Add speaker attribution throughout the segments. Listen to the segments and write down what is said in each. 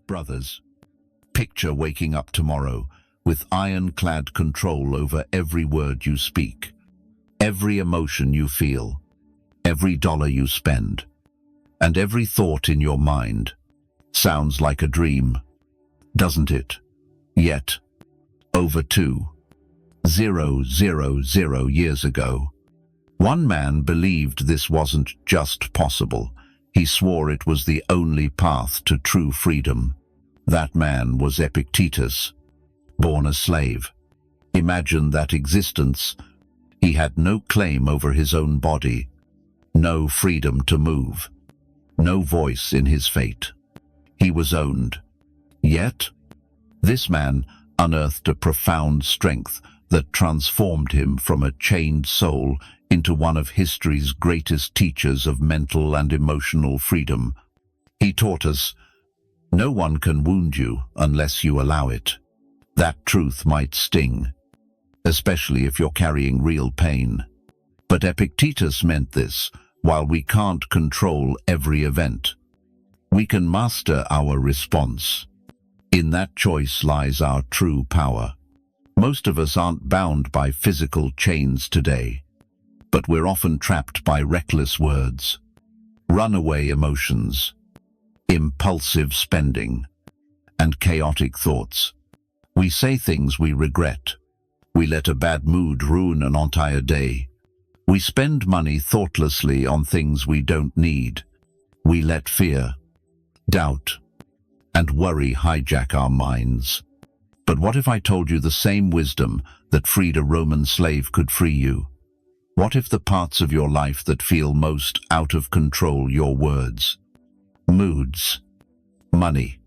Speaker 1: Brothers, picture waking up tomorrow with ironclad control over every word you speak, every emotion you feel, every dollar you spend, and every thought in your mind. Sounds like a dream, doesn't it? Yet, over 2,000 years ago, one man believed this wasn't just possible. He swore it was the only path to true freedom. That man was Epictetus, born a slave. Imagine that existence. He had no claim over his own body, no freedom to move, no voice in his fate. He was owned. Yet, this man unearthed a profound strength that transformed him from a chained soul into one of history's greatest teachers of mental and emotional freedom. He taught us, no one can wound you unless you allow it. That truth might sting, especially if you're carrying real pain. But Epictetus meant this: while we can't control every event, we can master our response. In that choice lies our true power. Most of us aren't bound by physical chains today, but we're often trapped by reckless words, runaway emotions, impulsive spending, and chaotic thoughts. We say things we regret. We let a bad mood ruin an entire day. We spend money thoughtlessly on things we don't need. We let fear, doubt, and worry hijack our minds. But what if I told you the same wisdom that freed a Roman slave could free you? What if the parts of your life that feel most out of control, your words, moods, money,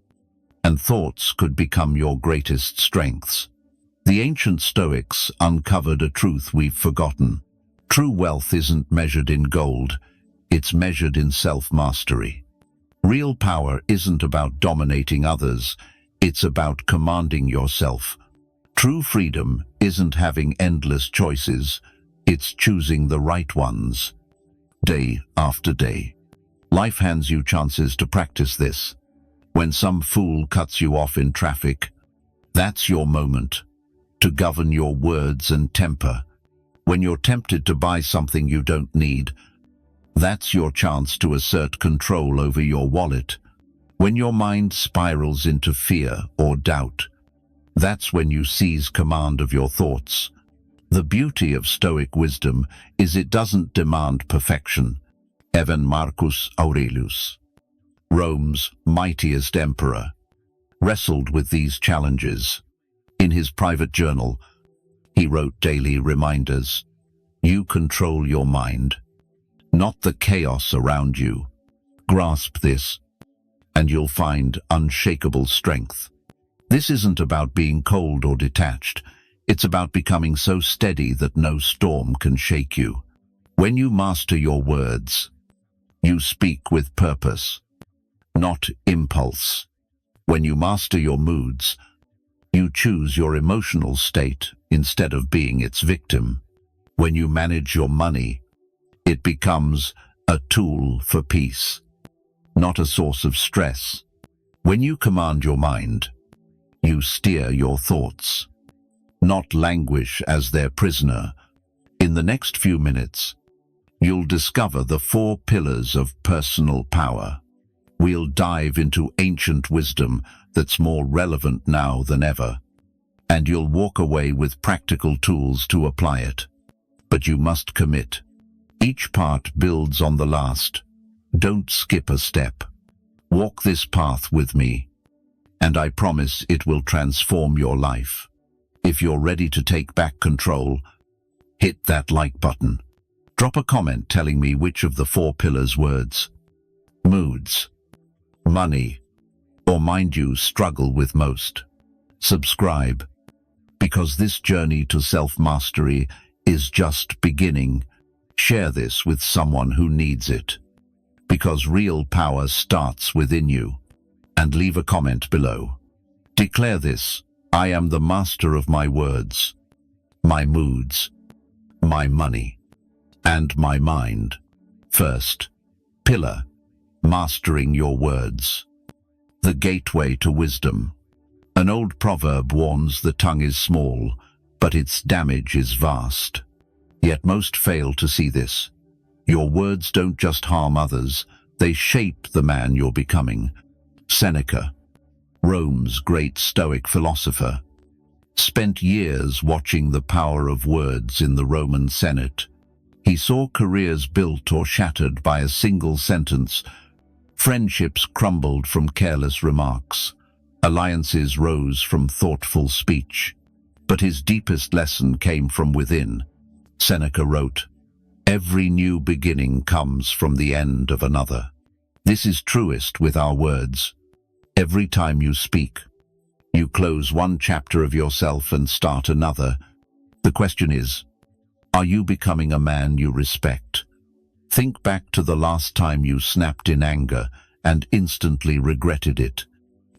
Speaker 1: and thoughts, could become your greatest strengths? The ancient Stoics uncovered a truth we've forgotten. True wealth isn't measured in gold, it's measured in self-mastery. Real power isn't about dominating others, it's about commanding yourself. True freedom isn't having endless choices, it's choosing the right ones. Day after day, life hands you chances to practice this. When some fool cuts you off in traffic, that's your moment to govern your words and temper. When you're tempted to buy something you don't need, that's your chance to assert control over your wallet. When your mind spirals into fear or doubt, that's when you seize command of your thoughts. The beauty of Stoic wisdom is it doesn't demand perfection. Even Marcus Aurelius, Rome's mightiest emperor, wrestled with these challenges. In his private journal, he wrote daily reminders. You control your mind, not the chaos around you. Grasp this, and you'll find unshakable strength. This isn't about being cold or detached. It's about becoming so steady that no storm can shake you. When you master your words, you speak with purpose, not impulse. When you master your moods, you choose your emotional state instead of being its victim. When you manage your money, it becomes a tool for peace, not a source of stress. When you command your mind, you steer your thoughts, not languish as their prisoner. In the next few minutes, you'll discover the 4 pillars of personal power. We'll dive into ancient wisdom that's more relevant now than ever, and you'll walk away with practical tools to apply it. But you must commit. Each part builds on the last. Don't skip a step. Walk this path with me, and I promise it will transform your life. If you're ready to take back control, hit that like button. Drop a comment telling me which of the 4 pillars, words, moods, money, or mind you struggle with most. Subscribe, because this journey to self-mastery is just beginning. Share this with someone who needs it, because real power starts within you. And leave a comment below. Declare this: I am the master of my words, my moods, my money, and my mind. First pillar: mastering your words. The gateway to wisdom. An old proverb warns the tongue is small, but its damage is vast. Yet most fail to see this. Your words don't just harm others, they shape the man you're becoming. Seneca, Rome's great Stoic philosopher, spent years watching the power of words in the Roman Senate. He saw careers built or shattered by a single sentence. Friendships crumbled from careless remarks. Alliances rose from thoughtful speech. But his deepest lesson came from within. Seneca wrote, "Every new beginning comes from the end of another." This is truest with our words. Every time you speak, you close one chapter of yourself and start another. The question is, are you becoming a man you respect? Think back to the last time you snapped in anger and instantly regretted it.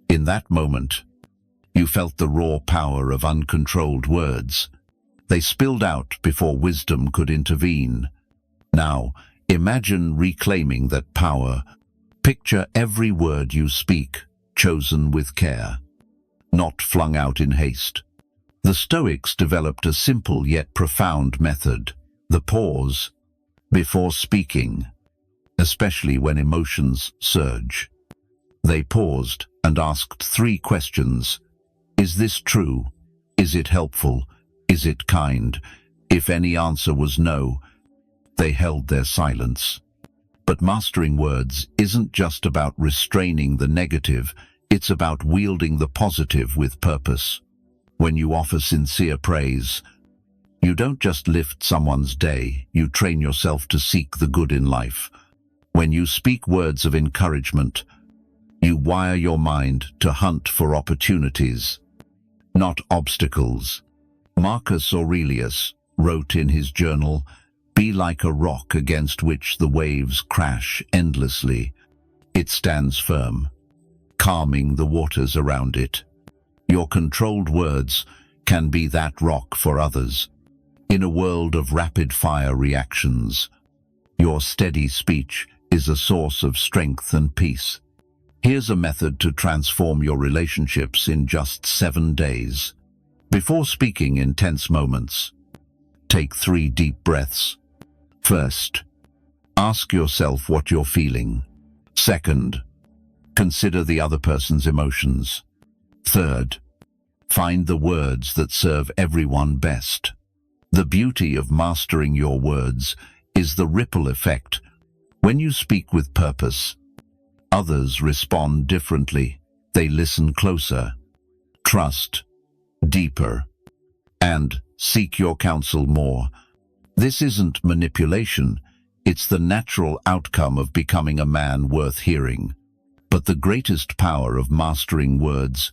Speaker 1: In that moment, you felt the raw power of uncontrolled words. They spilled out before wisdom could intervene. Now, imagine reclaiming that power. Picture every word you speak, chosen with care, not flung out in haste. The Stoics developed a simple yet profound method, the pause, before speaking, especially when emotions surge. They paused and asked 3 questions. Is this true? Is it helpful? Is it kind? If any answer was no, they held their silence. But mastering words isn't just about restraining the negative, it's about wielding the positive with purpose. When you offer sincere praise, you don't just lift someone's day, you train yourself to seek the good in life. When you speak words of encouragement, you wire your mind to hunt for opportunities, not obstacles. Marcus Aurelius wrote in his journal, "Be like a rock against which the waves crash endlessly. It stands firm, calming the waters around it." Your controlled words can be that rock for others. In a world of rapid-fire reactions, your steady speech is a source of strength and peace. Here's a method to transform your relationships in just 7 days. Before speaking in tense moments, take 3 deep breaths. First, ask yourself what you're feeling. Second, consider the other person's emotions. Third, find the words that serve everyone best. The beauty of mastering your words is the ripple effect. When you speak with purpose, others respond differently. They listen closer, trust deeper, and seek your counsel more. This isn't manipulation, it's the natural outcome of becoming a man worth hearing. But the greatest power of mastering words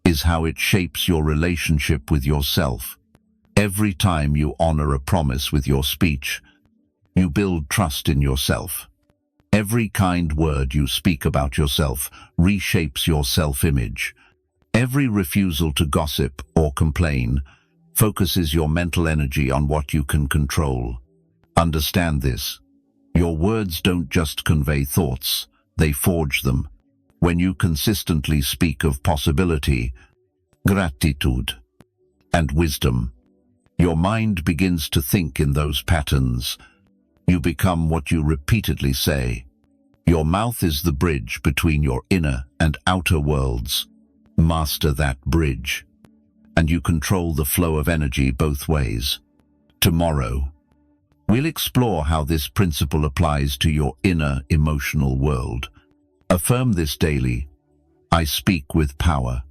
Speaker 1: is how it shapes your relationship with yourself. Every time you honor a promise with your speech, you build trust in yourself. Every kind word you speak about yourself reshapes your self-image. Every refusal to gossip or complain focuses your mental energy on what you can control. Understand this. Your words don't just convey thoughts, they forge them. When you consistently speak of possibility, gratitude, and wisdom, your mind begins to think in those patterns. You become what you repeatedly say. Your mouth is the bridge between your inner and outer worlds. Master that bridge, and you control the flow of energy both ways. Tomorrow, we'll explore how this principle applies to your inner emotional world. Affirm this daily. I speak with power,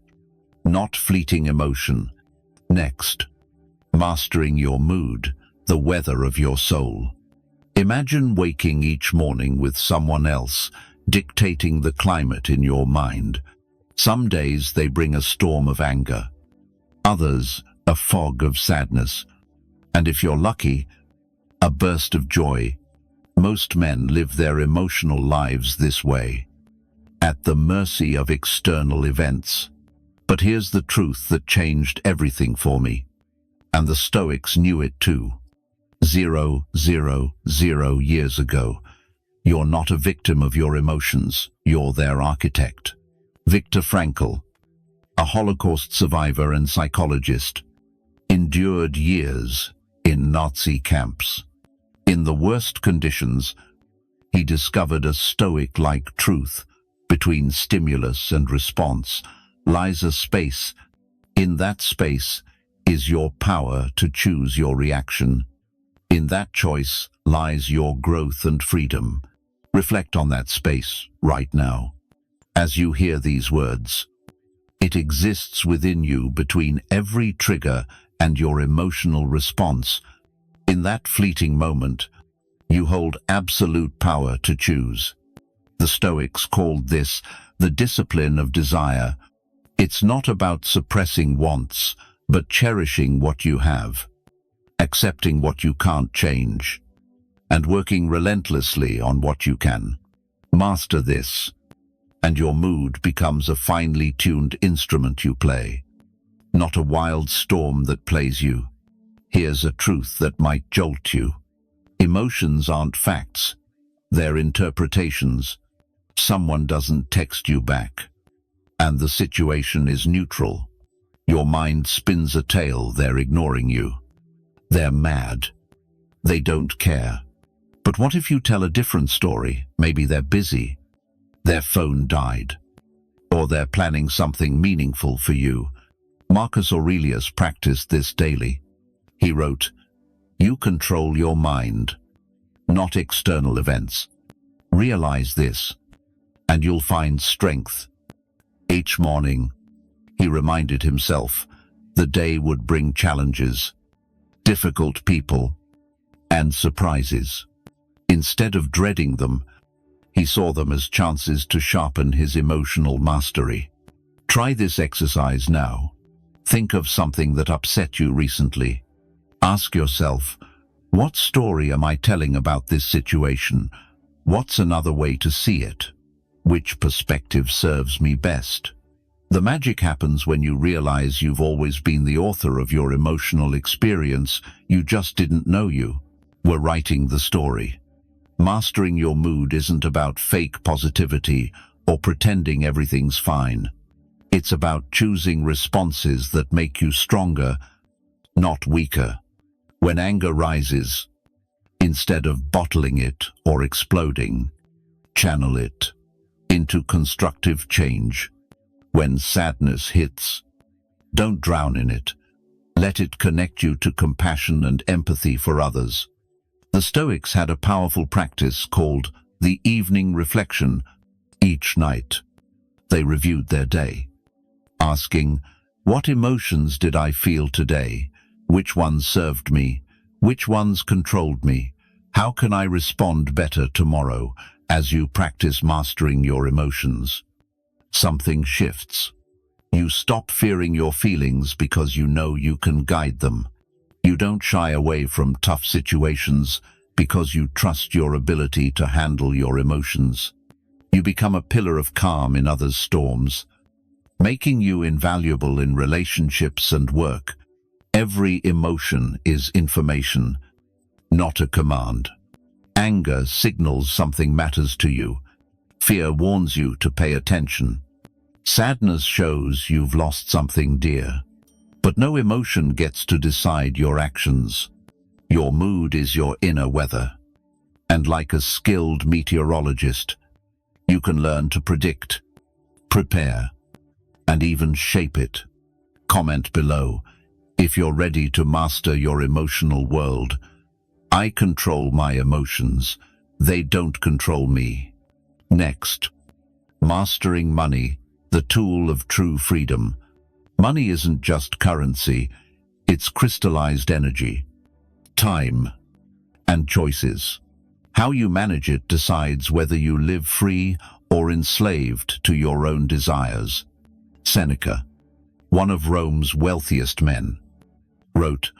Speaker 1: not fleeting emotion. Next, mastering your mood, the weather of your soul. Imagine waking each morning with someone else dictating the climate in your mind. Some days they bring a storm of anger, others a fog of sadness, and if you're lucky, a burst of joy. Most men live their emotional lives this way, at the mercy of external events. But here's the truth that changed everything for me, and the Stoics knew it too. 000 years ago, you're not a victim of your emotions, you're their architect. Viktor Frankl, a Holocaust survivor and psychologist, endured years in Nazi camps. In the worst conditions, he discovered a Stoic-like truth. Between stimulus and response lies a space. In that space is your power to choose your reaction. In that choice lies your growth and freedom. Reflect on that space right now. As you hear these words, it exists within you between every trigger and your emotional response. In that fleeting moment, you hold absolute power to choose. The Stoics called this the discipline of desire. It's not about suppressing wants, but cherishing what you have, accepting what you can't change, and working relentlessly on what you can. Master this, and your mood becomes a finely tuned instrument you play, not a wild storm that plays you. Here's a truth that might jolt you. Emotions aren't facts, they're interpretations. Someone doesn't text you back, and the situation is neutral. Your mind spins a tale, they're ignoring you. They're mad. They don't care. But what if you tell a different story? Maybe they're busy, their phone died, or they're planning something meaningful for you. Marcus Aurelius practiced this daily. He wrote, "You control your mind, not external events. Realize this, and you'll find strength." Each morning, he reminded himself the day would bring challenges, difficult people, and surprises. Instead of dreading them, he saw them as chances to sharpen his emotional mastery. Try this exercise now. Think of something that upset you recently. Ask yourself, what story am I telling about this situation? What's another way to see it? Which perspective serves me best? The magic happens when you realize you've always been the author of your emotional experience. You just didn't know you were writing the story. Mastering your mood isn't about fake positivity or pretending everything's fine. It's about choosing responses that make you stronger, not weaker. When anger rises, instead of bottling it or exploding, channel it into constructive change. When sadness hits, don't drown in it. Let it connect you to compassion and empathy for others. The Stoics had a powerful practice called the evening reflection. Each night, they reviewed their day, asking, what emotions did I feel today? Which ones served me? Which ones controlled me? How can I respond better tomorrow? As you practice mastering your emotions, something shifts. You stop fearing your feelings because you know you can guide them. You don't shy away from tough situations because you trust your ability to handle your emotions. You become a pillar of calm in others' storms, making you invaluable in relationships and work. Every emotion is information, not a command. Anger signals something matters to you. Fear warns you to pay attention. Sadness shows you've lost something dear. But no emotion gets to decide your actions. Your mood is your inner weather. And like a skilled meteorologist, you can learn to predict, prepare, and even shape it. Comment below if you're ready to master your emotional world. I control my emotions. They don't control me. Next, mastering money, the tool of true freedom. Money isn't just currency, it's crystallized energy, time, and choices. How you manage it decides whether you live free or enslaved to your own desires. Seneca, one of Rome's wealthiest men, wrote,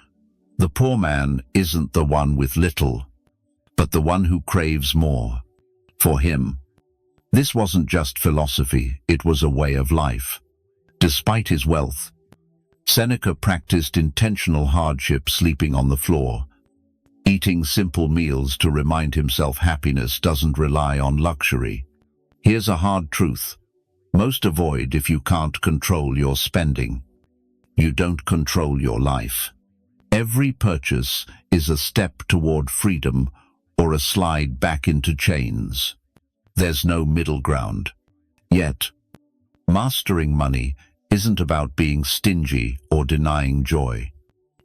Speaker 1: "The poor man isn't the one with little, but the one who craves more." For him, this wasn't just philosophy, it was a way of life. Despite his wealth, Seneca practiced intentional hardship, sleeping on the floor, eating simple meals to remind himself happiness doesn't rely on luxury. Here's a hard truth. Most avoid if you can't control your spending. You don't control your life. Every purchase is a step toward freedom or a slide back into chains. There's no middle ground. Yet, mastering money isn't about being stingy or denying joy.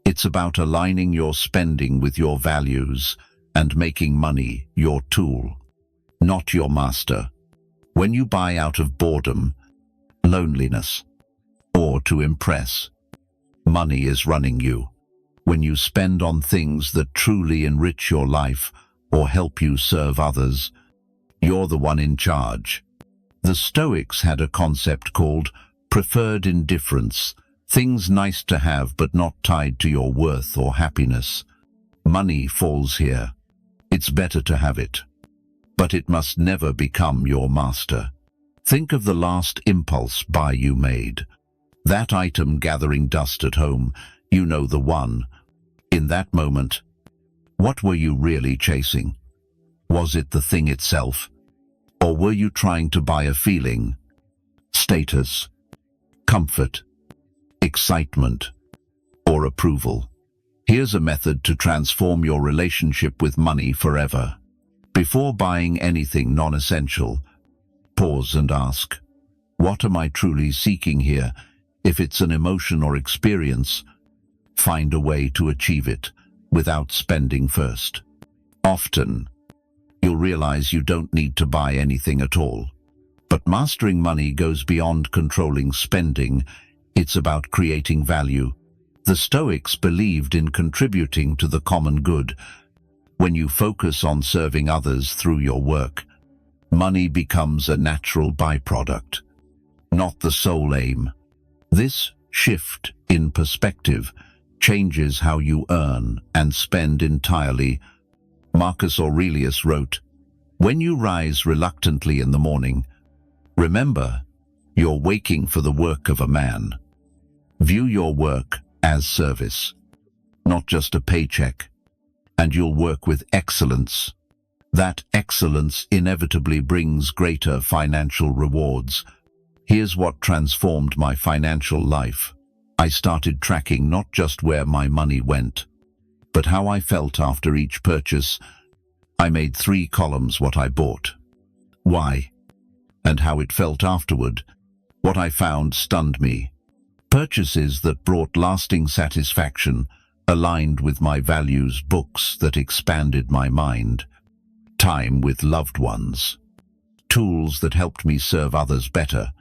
Speaker 1: It's about aligning your spending with your values and making money your tool, not your master. When you buy out of boredom, loneliness, or to impress, money is running you. When you spend on things that truly enrich your life or help you serve others, you're the one in charge. The Stoics had a concept called preferred indifference, things nice to have but not tied to your worth or happiness. Money falls here. It's better to have it, but it must never become your master. Think of the last impulse buy you made. That item gathering dust at home, you know, the one. In that moment, what were you really chasing? Was it the thing itself? Or were you trying to buy a feeling, status, comfort, excitement, or approval? Here's a method to transform your relationship with money forever. Before buying anything non-essential, pause and ask, what am I truly seeking here? If it's an emotion or experience, find a way to achieve it without spending first. Often, you'll realize you don't need to buy anything at all. But mastering money goes beyond controlling spending. It's about creating value. The Stoics believed in contributing to the common good. When you focus on serving others through your work, money becomes a natural byproduct, not the sole aim. This shift in perspective changes how you earn and spend entirely. Marcus Aurelius wrote, "When you rise reluctantly in the morning, remember, you're waking for the work of a man. View your work as service, not just a paycheck, and you'll work with excellence. That excellence inevitably brings greater financial rewards." Here's what transformed my financial life. I started tracking not just where my money went, but how I felt after each purchase. I made 3 columns: what I bought, why, and how it felt afterward. What I found stunned me. Purchases that brought lasting satisfaction, aligned with my values, books that expanded my mind, time with loved ones, tools that helped me serve others better.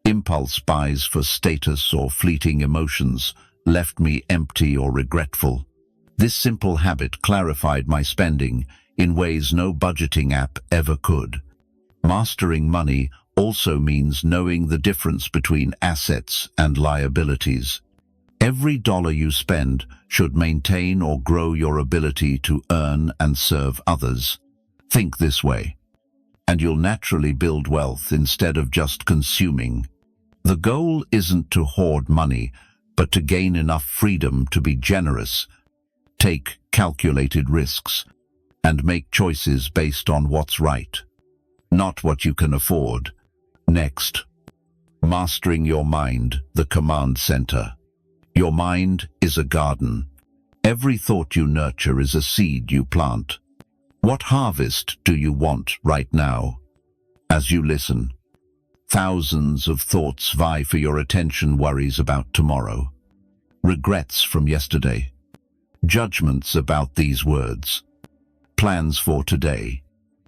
Speaker 1: Impulse buys for status or fleeting emotions left me empty or regretful. This simple habit clarified my spending in ways no budgeting app ever could. Mastering money also means knowing the difference between assets and liabilities. Every dollar you spend should maintain or grow your ability to earn and serve others. Think this way, and you'll naturally build wealth instead of just consuming. The goal isn't to hoard money, but to gain enough freedom to be generous, take calculated risks, and make choices based on what's right, not what you can afford. Next, mastering your mind, the command center. Your mind is a garden. Every thought you nurture is a seed you plant. What harvest do you want right now? As you listen, thousands of thoughts vie for your attention: worries about tomorrow, regrets from yesterday, judgments about these words, plans for today.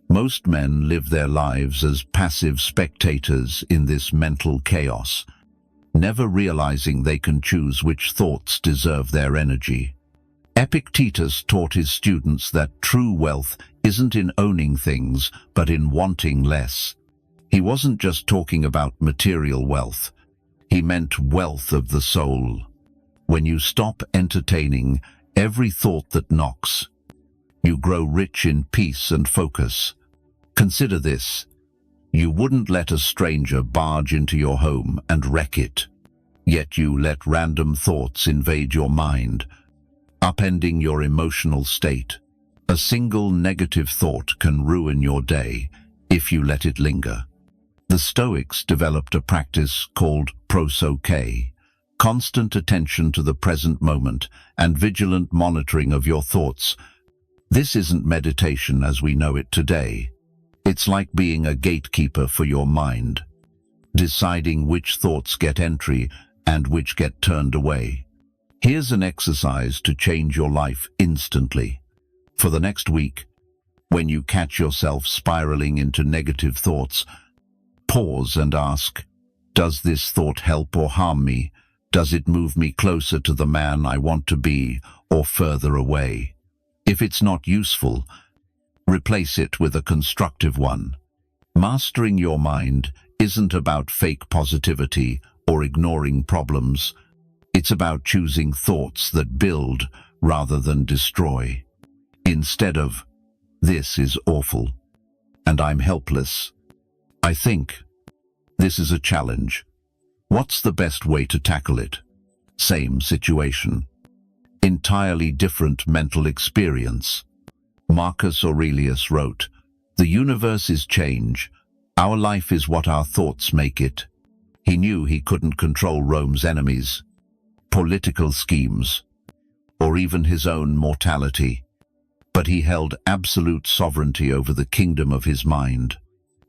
Speaker 1: Most men live their lives as passive spectators in this mental chaos, never realizing they can choose which thoughts deserve their energy. Epictetus taught his students that true wealth isn't in owning things, but in wanting less. He wasn't just talking about material wealth. He meant wealth of the soul. When you stop entertaining every thought that knocks, you grow rich in peace and focus. Consider this. You wouldn't let a stranger barge into your home and wreck it. Yet you let random thoughts invade your mind, upending your emotional state. A single negative thought can ruin your day if you let it linger. The Stoics developed a practice called prosoche, constant attention to the present moment and vigilant monitoring of your thoughts. This isn't meditation as we know it today. It's like being a gatekeeper for your mind, deciding which thoughts get entry and which get turned away. Here's an exercise to change your life instantly. For the next week, when you catch yourself spiraling into negative thoughts, pause and ask, does this thought help or harm me? Does it move me closer to the man I want to be or further away? If it's not useful, replace it with a constructive one. Mastering your mind isn't about fake positivity or ignoring problems. It's about choosing thoughts that build rather than destroy. Instead of, this is awful, and I'm helpless, I think, this is a challenge. What's the best way to tackle it? Same situation. Entirely different mental experience. Marcus Aurelius wrote, "The universe is change. Our life is what our thoughts make it." He knew he couldn't control Rome's enemies, political schemes, or even his own mortality. But he held absolute sovereignty over the kingdom of his mind.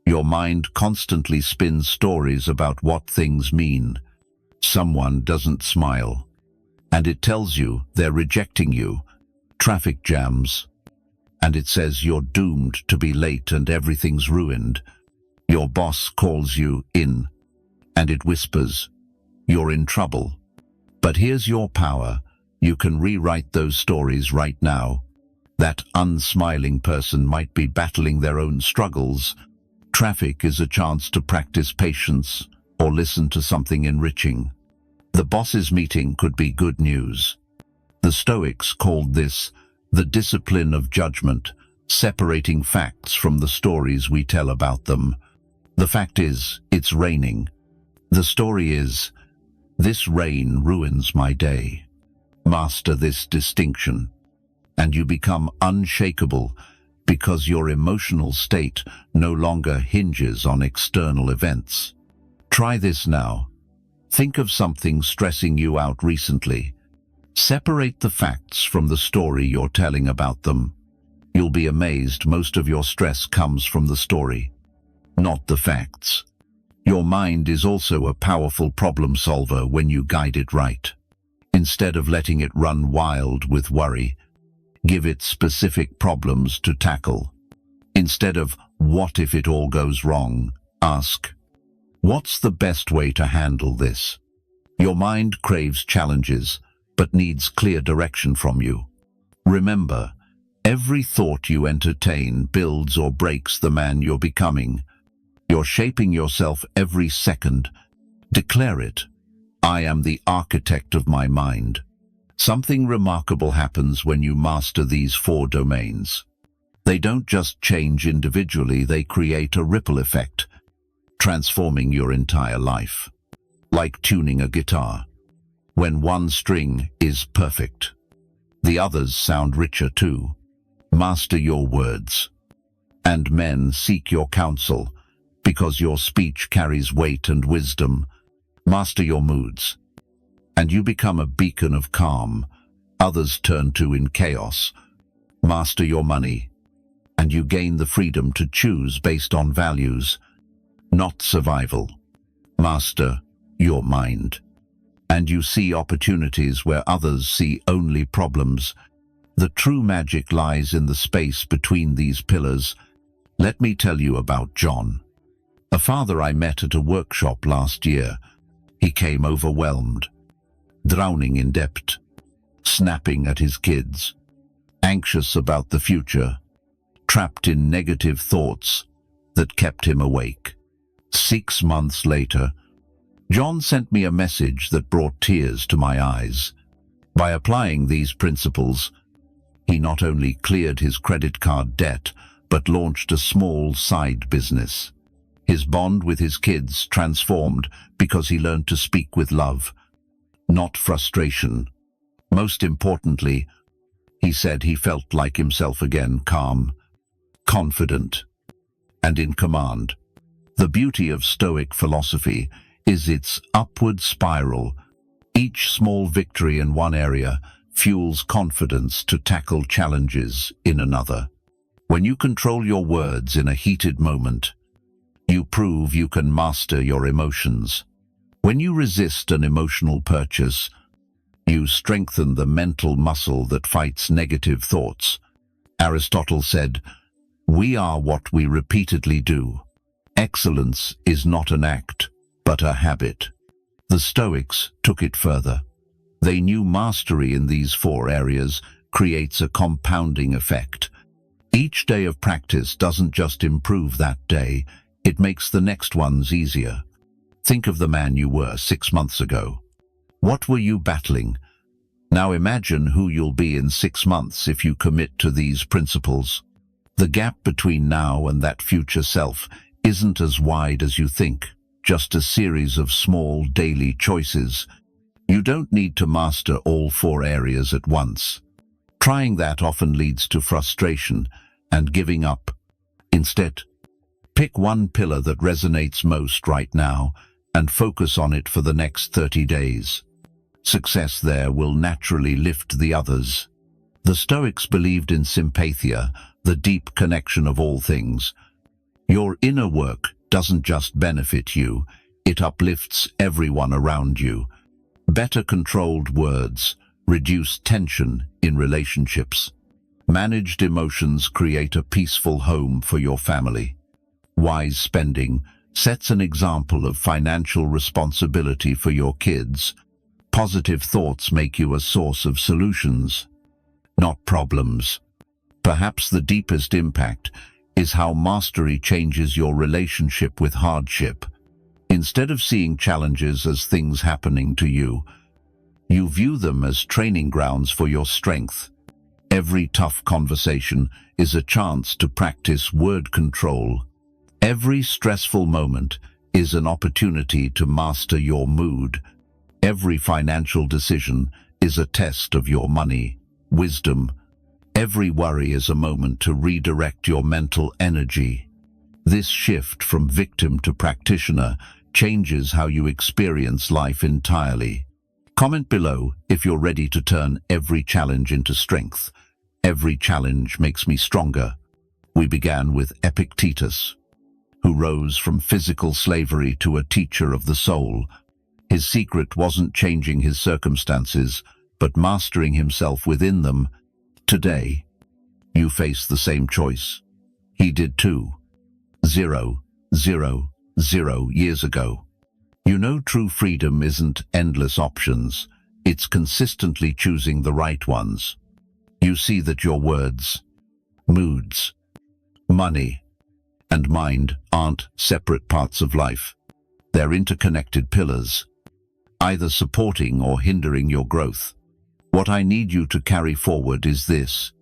Speaker 1: Your mind constantly spins stories about what things mean. Someone doesn't smile, and it tells you they're rejecting you. Traffic jams, and it says you're doomed to be late and everything's ruined. Your boss calls you in, and it whispers, you're in trouble. But here's your power. You can rewrite those stories right now. That unsmiling person might be battling their own struggles. Traffic is a chance to practice patience or listen to something enriching. The boss's meeting could be good news. The Stoics called this the discipline of judgment, separating facts from the stories we tell about them. The fact is, it's raining. The story is, this rain ruins my day. Master this distinction, and you become unshakable because your emotional state no longer hinges on external events. Try this now. Think of something stressing you out recently. Separate the facts from the story you're telling about them. You'll be amazed most of your stress comes from the story, not the facts. Your mind is also a powerful problem solver when you guide it right. Instead of letting it run wild with worry, give it specific problems to tackle. Instead of, what if it all goes wrong, ask, what's the best way to handle this? Your mind craves challenges, but needs clear direction from you. Remember, every thought you entertain builds or breaks the man you're becoming. You're shaping yourself every second. Declare it. I am the architect of my mind. Something remarkable happens when you master these 4 domains. They don't just change individually, they create a ripple effect, transforming your entire life. Like tuning a guitar. When one string is perfect, the others sound richer too. Master your words. And men seek your counsel, because your speech carries weight and wisdom. Master your moods, and you become a beacon of calm others turn to in chaos. Master your money, and you gain the freedom to choose based on values, not survival. Master your mind, and you see opportunities where others see only problems. The true magic lies in the space between these pillars. Let me tell you about John, a father I met at a workshop last year. He came overwhelmed, drowning in debt, snapping at his kids, anxious about the future, trapped in negative thoughts that kept him awake. 6 months later, John sent me a message that brought tears to my eyes. By applying these principles, he not only cleared his credit card debt, but launched a small side business. His bond with his kids transformed because he learned to speak with love, not frustration. Most importantly, he said he felt like himself again, calm, confident, and in command. The beauty of Stoic philosophy is its upward spiral. Each small victory in one area fuels confidence to tackle challenges in another. When you control your words in a heated moment, you prove you can master your emotions. When you resist an emotional purchase, you strengthen the mental muscle that fights negative thoughts. Aristotle said, "We are what we repeatedly do. Excellence is not an act, but a habit." The Stoics took it further. They knew mastery in these 4 areas creates a compounding effect. Each day of practice doesn't just improve that day, it makes the next ones easier. Think of the man you were 6 months ago. What were you battling? Now imagine who you'll be in 6 months if you commit to these principles. The gap between now and that future self isn't as wide as you think, just a series of small daily choices. You don't need to master all 4 areas at once. Trying that often leads to frustration and giving up. Instead, pick one pillar that resonates most right now and focus on it for the next 30 days. Success there will naturally lift the others. The Stoics believed in sympathia, the deep connection of all things. Your inner work doesn't just benefit you, it uplifts everyone around you. Better controlled words reduce tension in relationships. Managed emotions create a peaceful home for your family. Wise spending sets an example of financial responsibility for your kids. Positive thoughts make you a source of solutions, not problems. Perhaps the deepest impact is how mastery changes your relationship with hardship. Instead of seeing challenges as things happening to you, you view them as training grounds for your strength. Every tough conversation is a chance to practice word control. Every stressful moment is an opportunity to master your mood. Every financial decision is a test of your money, wisdom. Every worry is a moment to redirect your mental energy. This shift from victim to practitioner changes how you experience life entirely. Comment below if you're ready to turn every challenge into strength. Every challenge makes me stronger. We began with Epictetus, who rose from physical slavery to a teacher of the soul. His secret wasn't changing his circumstances, but mastering himself within them. Today, you face the same choice. He did too. 0, 0, 0 years ago. You know, true freedom isn't endless options. It's consistently choosing the right ones. You see that your words, moods, money, and mind aren't separate parts of life. They're interconnected pillars, either supporting or hindering your growth. What I need you to carry forward is this.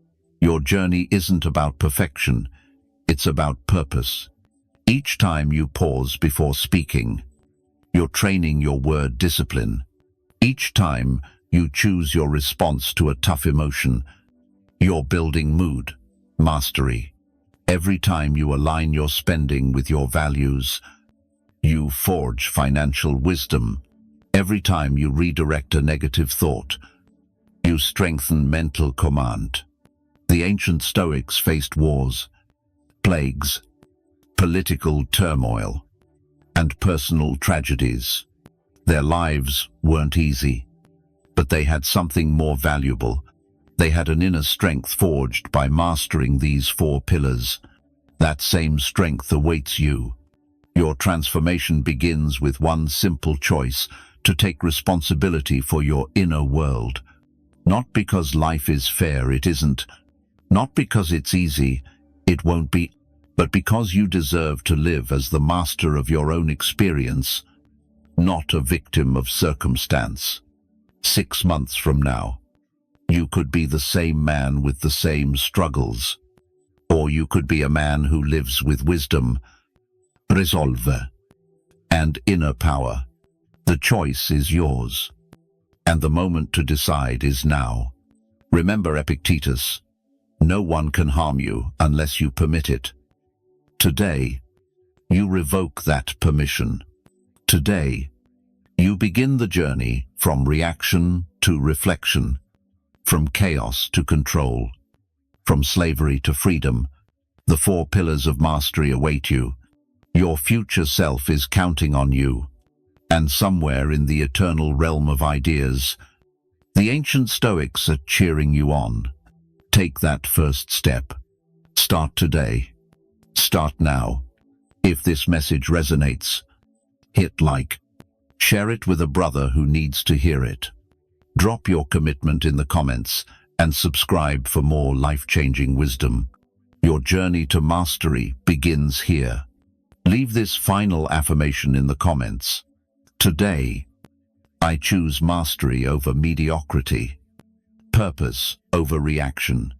Speaker 1: Your journey isn't about perfection, it's about purpose. Each time you pause before speaking, you're training your word discipline. Each time you choose your response to a tough emotion, you're building mood, mastery. Every time you align your spending with your values, you forge financial wisdom. Every time you redirect a negative thought, you strengthen mental command. The ancient Stoics faced wars, plagues, political turmoil, and personal tragedies. Their lives weren't easy, but they had something more valuable. They had an inner strength forged by mastering these 4 pillars. That same strength awaits you. Your transformation begins with one simple choice: to take responsibility for your inner world. Not because life is fair, it isn't. Not because it's easy, it won't be. But because you deserve to live as the master of your own experience, not a victim of circumstance. 6 months from now, you could be the same man with the same struggles. Or you could be a man who lives with wisdom, resolve, and inner power. The choice is yours, and the moment to decide is now. Remember Epictetus, no one can harm you unless you permit it. Today, you revoke that permission. Today, you begin the journey from reaction to reflection, from chaos to control, from slavery to freedom. The 4 pillars of mastery await you. Your future self is counting on you. And somewhere in the eternal realm of ideas, the ancient Stoics are cheering you on. Take that first step. Start today. Start now. If this message resonates, hit like. Share it with a brother who needs to hear it. Drop your commitment in the comments and subscribe for more life-changing wisdom. Your journey to mastery begins here. Leave this final affirmation in the comments. Today, I choose mastery over mediocrity, purpose over reaction,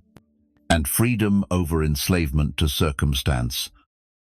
Speaker 1: and freedom over enslavement to circumstance.